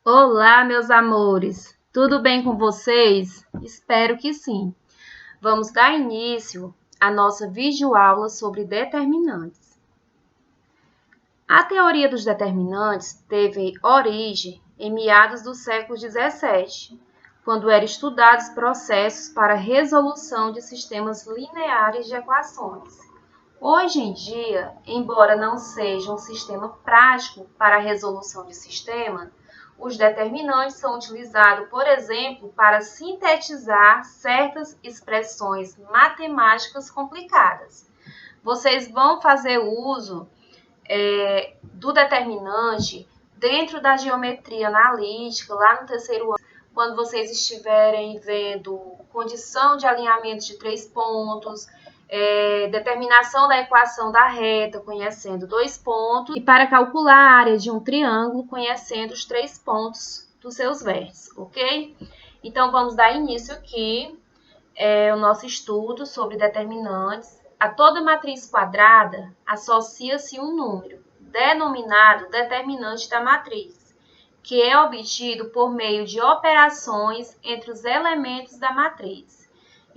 Olá, meus amores! Tudo bem com vocês? Espero que sim. Vamos dar início à nossa videoaula sobre determinantes. A teoria dos determinantes teve origem em meados do século XVII, quando eram estudados processos para resolução de sistemas lineares de equações. Hoje em dia, embora não seja um sistema prático para a resolução de sistema, os determinantes são utilizados, por exemplo, para sintetizar certas expressões matemáticas complicadas. Vocês vão fazer uso do determinante dentro da geometria analítica, lá no terceiro ano, quando vocês estiverem vendo condição de alinhamento de 3 pontos, determinação da equação da reta, conhecendo 2 pontos, e para calcular a área de um triângulo, conhecendo os 3 pontos dos seus vértices, ok? Então, vamos dar início aqui ao nosso estudo sobre determinantes. A toda matriz quadrada associa-se um número, denominado determinante da matriz, que é obtido por meio de operações entre os elementos da matriz.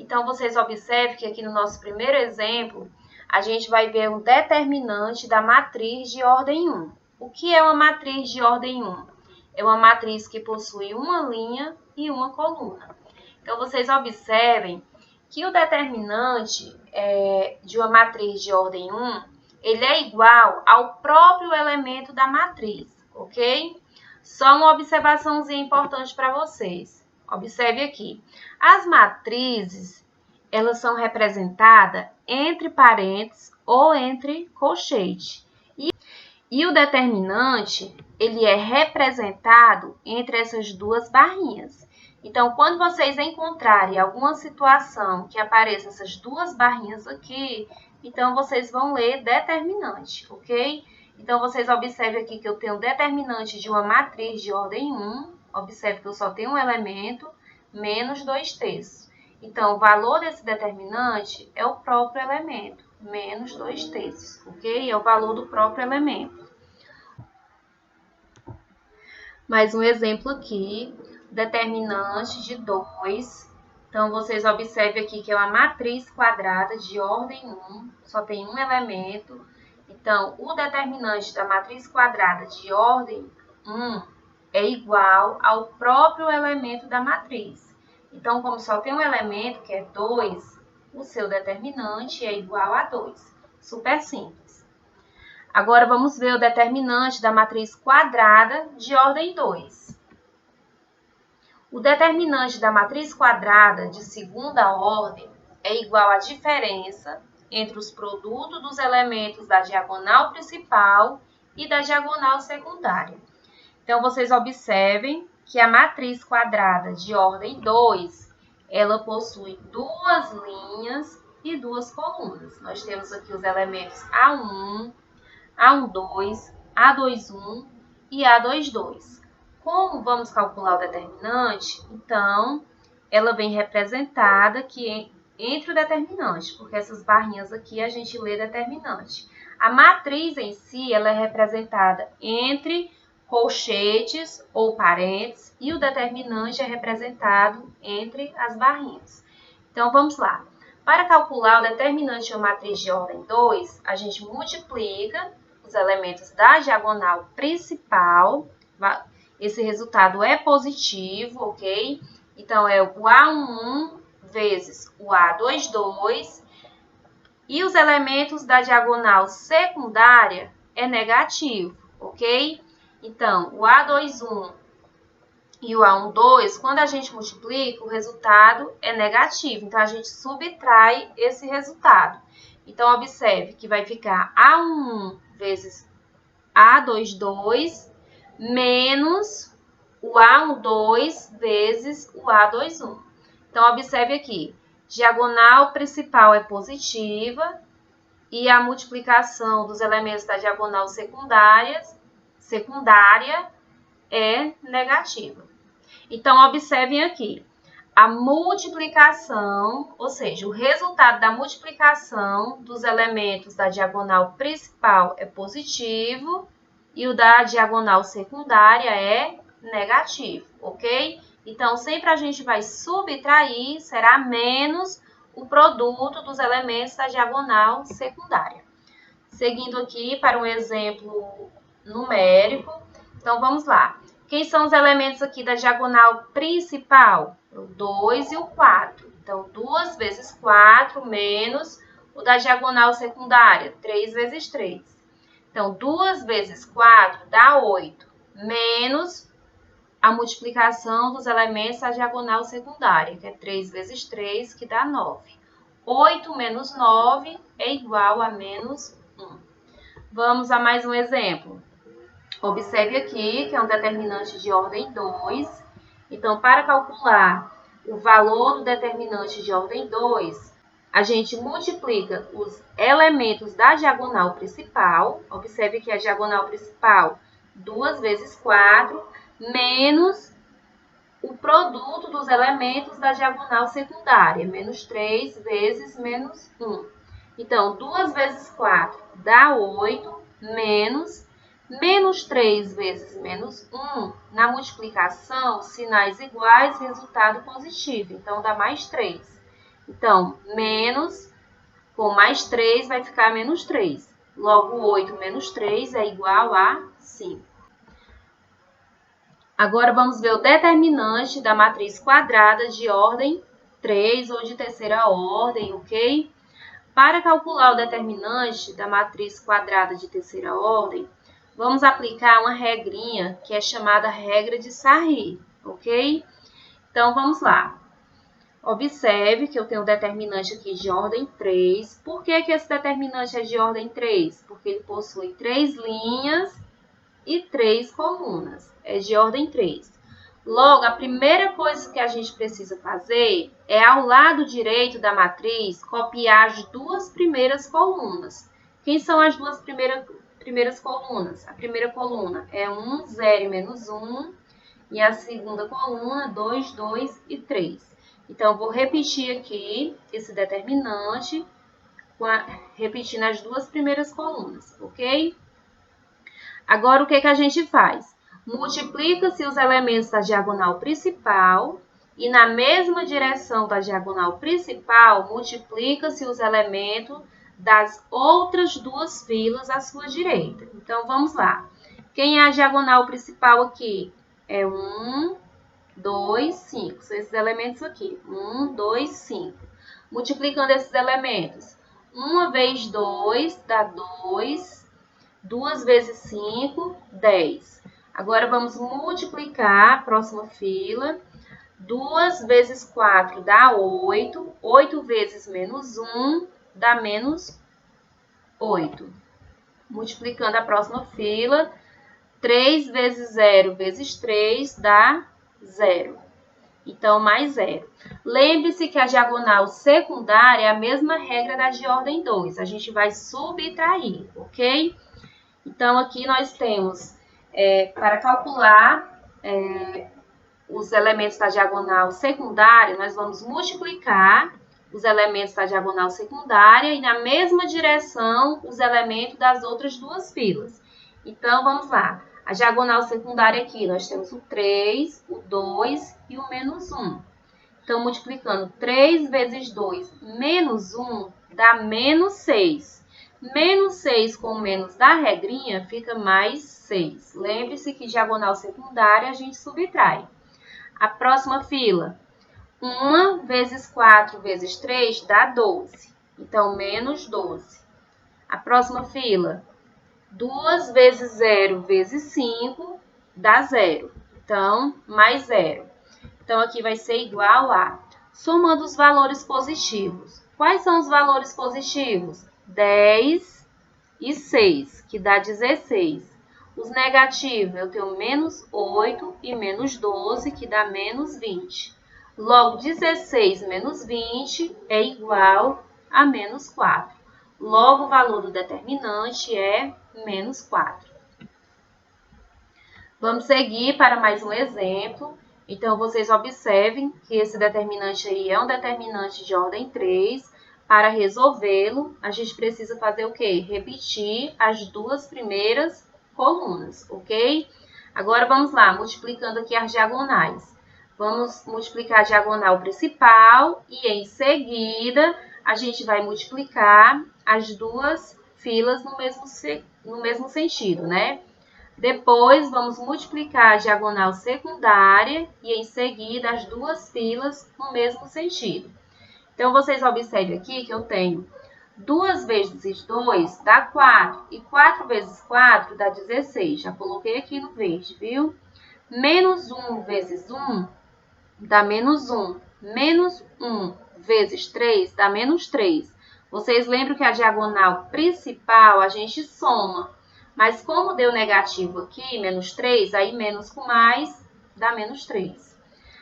Então, vocês observem que aqui no nosso primeiro exemplo, a gente vai ver um determinante da matriz de ordem 1. O que é uma matriz de ordem 1? É uma matriz que possui uma linha e uma coluna. Então, vocês observem que o determinante de uma matriz de ordem 1, ele é igual ao próprio elemento da matriz, ok? Só uma observaçãozinha importante para vocês. Observe aqui. As matrizes, elas são representadas entre parênteses ou entre colchetes. E o determinante, ele é representado entre essas duas barrinhas. Então, quando vocês encontrarem alguma situação que apareça essas duas barrinhas aqui, então vocês vão ler determinante, ok? Então, vocês observem aqui que eu tenho determinante de uma matriz de ordem 1. Observe que eu só tenho um elemento, menos 2/3. Então, o valor desse determinante é o próprio elemento, menos 2/3, ok? É o valor do próprio elemento. Mais um exemplo aqui, determinante de 2. Então, vocês observem aqui que é uma matriz quadrada de ordem 1, só tem um elemento. Então, o determinante da matriz quadrada de ordem 1 é igual ao próprio elemento da matriz. Então, como só tem um elemento, que é 2, o seu determinante é igual a 2. Super simples. Agora, vamos ver o determinante da matriz quadrada de ordem 2. O determinante da matriz quadrada de segunda ordem é igual à diferença entre os produtos dos elementos da diagonal principal e da diagonal secundária. Então, vocês observem que a matriz quadrada de ordem 2, ela possui duas linhas e duas colunas. Nós temos aqui os elementos A1, A12, A21 e A22. Como vamos calcular o determinante? Então, ela vem representada aqui entre o determinante, porque essas barrinhas aqui a gente lê determinante. A matriz em si, ela é representada entre colchetes ou parênteses e o determinante é representado entre as barrinhas. Então, vamos lá. Para calcular o determinante de uma matriz de ordem 2, a gente multiplica os elementos da diagonal principal. Esse resultado é positivo, ok? Então, é o A11 vezes o A22. E os elementos da diagonal secundária é negativo, ok? Então, o A21 e o A12, quando a gente multiplica, o resultado é negativo. Então, a gente subtrai esse resultado. Então, observe que vai ficar A11 vezes A22 menos o A12 vezes o A21. Então, observe aqui, diagonal principal é positiva e a multiplicação dos elementos da diagonal secundária é negativa. Então, observem aqui, a multiplicação, ou seja, o resultado da multiplicação dos elementos da diagonal principal é positivo e o da diagonal secundária é negativo, ok? Então, sempre a gente vai subtrair, será menos o produto dos elementos da diagonal secundária. Seguindo aqui para um exemplo numérico. Então, vamos lá. Quem são os elementos aqui da diagonal principal? O 2 e o 4. Então, 2 vezes 4 menos o da diagonal secundária, 3 vezes 3. Então, 2 vezes 4 dá 8, menos a multiplicação dos elementos da diagonal secundária, que é 3 vezes 3, que dá 9. 8 menos 9 é igual a menos 1. Vamos a mais um exemplo. Observe aqui que é um determinante de ordem 2. Então, para calcular o valor do determinante de ordem 2, a gente multiplica os elementos da diagonal principal. Observe que a diagonal principal, 2 vezes 4, menos o produto dos elementos da diagonal secundária, menos 3 vezes menos 1. Então, 2 vezes 4 dá 8, menos 3 vezes menos 1. Na multiplicação, sinais iguais, resultado positivo. Então, dá mais 3. Então, menos com mais 3 vai ficar menos 3. Logo, 8 menos 3 é igual a 5. Agora, vamos ver o determinante da matriz quadrada de ordem 3 ou de terceira ordem, ok? Para calcular o determinante da matriz quadrada de terceira ordem, vamos aplicar uma regrinha que é chamada regra de Sarri, ok? Então, vamos lá. Observe que eu tenho um determinante aqui de ordem 3. Por que esse determinante é de ordem 3? Porque ele possui 3 linhas e 3 colunas. É de ordem 3. Logo, a primeira coisa que a gente precisa fazer é, ao lado direito da matriz, copiar as duas primeiras colunas. Quem são as duas primeiras colunas? A primeira coluna é 1, 0 e menos 1. E a segunda coluna, 2, 2 e 3. Então, eu vou repetir aqui esse determinante, repetindo as duas primeiras colunas, ok? Agora, o que a gente faz? Multiplica-se os elementos da diagonal principal e na mesma direção da diagonal principal, multiplica-se os elementos das outras duas filas à sua direita. Então, vamos lá. Quem é a diagonal principal aqui? É 1, 2, 5. São esses elementos aqui. 1, 2, 5. Multiplicando esses elementos. 1 vezes 2 dá 2. 2 vezes 5, 10. Agora, vamos multiplicar a próxima fila. 2 vezes 4 dá 8. 8 vezes menos 1 dá menos 8. Multiplicando a próxima fila. 3 vezes 0 vezes 3 dá 0. Então, mais 0. Lembre-se que a diagonal secundária é a mesma regra da de ordem 2. A gente vai subtrair, ok? Então, aqui nós temos, para calcular os elementos da diagonal secundária, nós vamos multiplicar os elementos da diagonal secundária e na mesma direção os elementos das outras duas filas. Então, vamos lá. A diagonal secundária aqui, nós temos o 3, o 2 e o menos 1. Então, multiplicando 3 vezes 2 menos 1 dá menos 6. Menos 6 com menos da regrinha fica mais 6. Lembre-se que diagonal secundária a gente subtrai. A próxima fila, 1 vezes 4 vezes 3 dá 12. Então, menos 12. A próxima fila, 2 vezes 0 vezes 5 dá 0. Então, mais 0. Então, aqui vai ser igual a, somando os valores positivos. Quais são os valores positivos? 10 e 6, que dá 16. Os negativos, eu tenho menos 8 e menos 12, que dá menos 20. Logo, 16 menos 20 é igual a menos 4. Logo, o valor do determinante é menos 4. Vamos seguir para mais um exemplo. Então, vocês observem que esse determinante aí é um determinante de ordem 3. Para resolvê-lo, a gente precisa fazer o quê? Repetir as duas primeiras colunas, ok? Agora, vamos lá, multiplicando aqui as diagonais. Vamos multiplicar a diagonal principal e, em seguida, a gente vai multiplicar as duas filas no mesmo sentido, né? Depois, vamos multiplicar a diagonal secundária e, em seguida, as duas filas no mesmo sentido. Então, vocês observem aqui que eu tenho 2 vezes 2 dá 4, e 4 vezes 4 dá 16. Já coloquei aqui no verde, viu? Menos 1 vezes 1 dá menos 1. Menos 1 vezes 3 dá menos 3. Vocês lembram que a diagonal principal a gente soma. Mas como deu negativo aqui, menos 3, aí menos com mais dá menos 3.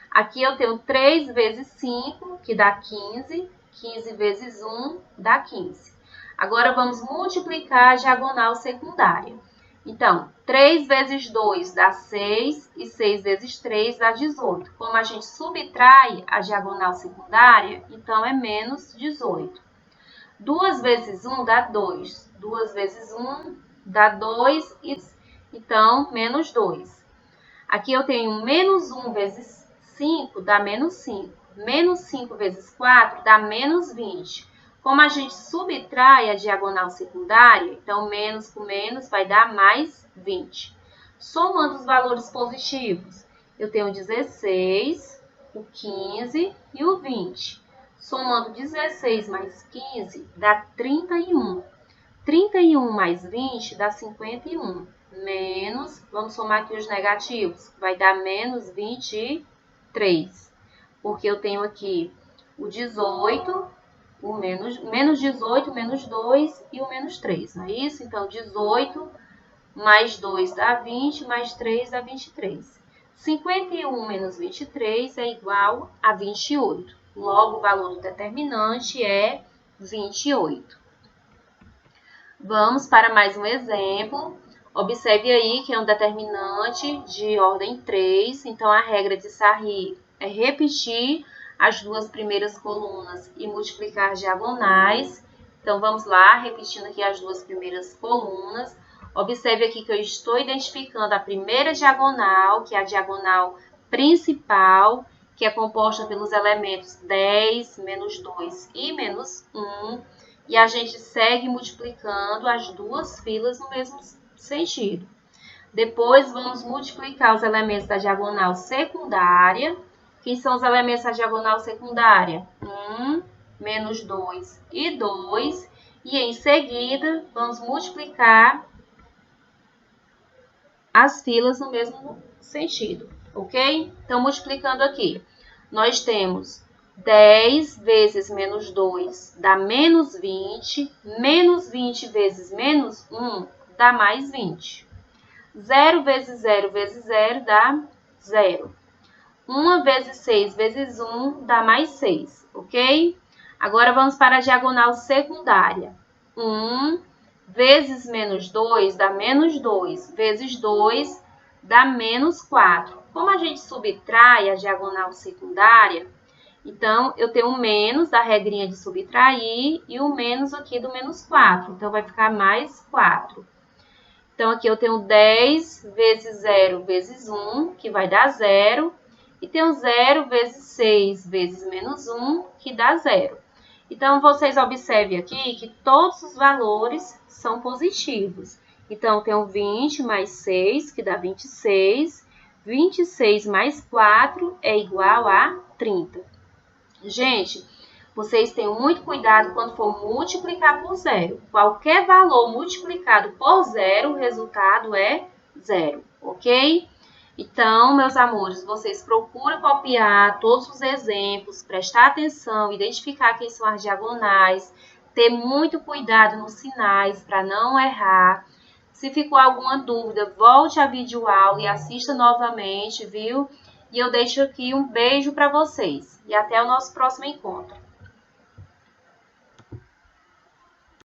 Aqui eu tenho 3 vezes 5, que dá 15. 15 vezes 1 dá 15. Agora, vamos multiplicar a diagonal secundária. Então, 3 vezes 2 dá 6 e 6 vezes 3 dá 18. Como a gente subtrai a diagonal secundária, então é menos 18. 2 vezes 1 dá 2. 2 vezes 1 dá 2, então menos 2. Aqui eu tenho menos 1 vezes 5 dá menos 5. Menos 5 vezes 4 dá menos 20. Como a gente subtrai a diagonal secundária, então menos com menos vai dar mais 20. Somando os valores positivos, eu tenho 16, o 15 e o 20. Somando 16 mais 15 dá 31. 31 mais 20 dá 51. Menos, vamos somar aqui os negativos, vai dar menos 23. Porque eu tenho aqui o 18, o menos 18, menos 2 e o menos 3, não é isso? Então, 18 mais 2 dá 20, mais 3 dá 23. 51 menos 23 é igual a 28. Logo, o valor do determinante é 28. Vamos para mais um exemplo. Observe aí que é um determinante de ordem 3. Então, a regra de Sarri é repetir as duas primeiras colunas e multiplicar as diagonais. Então, vamos lá, repetindo aqui as duas primeiras colunas. Observe aqui que eu estou identificando a primeira diagonal, que é a diagonal principal, que é composta pelos elementos 10, menos 2 e menos 1. E a gente segue multiplicando as duas filas no mesmo sentido. Depois, vamos multiplicar os elementos da diagonal secundária. Quem são os elementos da diagonal secundária? 1, menos 2 e 2. E, em seguida, vamos multiplicar as filas no mesmo sentido, ok? Então, multiplicando aqui, nós temos 10 vezes menos 2 dá menos 20. Menos 20 vezes menos 1 dá mais 20. 0 vezes 0 vezes 0 dá 0. 1 vezes 6 vezes 1 dá mais 6, ok? Agora, vamos para a diagonal secundária. 1 vezes menos 2 dá menos 2. Vezes 2 dá menos 4. Como a gente subtrai a diagonal secundária, então, eu tenho o menos da regrinha de subtrair e o menos aqui do menos 4. Então, vai ficar mais 4. Então, aqui eu tenho 10 vezes 0 vezes 1, que vai dar 0. E tenho 0 vezes 6 vezes menos 1, que dá 0. Então, vocês observem aqui que todos os valores são positivos. Então, eu tenho 20 mais 6, que dá 26. 26 mais 4 é igual a 30. Gente, vocês tenham muito cuidado quando for multiplicar por zero. Qualquer valor multiplicado por zero, o resultado é zero, ok? Então, meus amores, vocês procuram copiar todos os exemplos, prestar atenção, identificar quem são as diagonais, ter muito cuidado nos sinais para não errar. Se ficou alguma dúvida, volte à videoaula e assista novamente, viu? E eu deixo aqui um beijo para vocês. E até o nosso próximo encontro.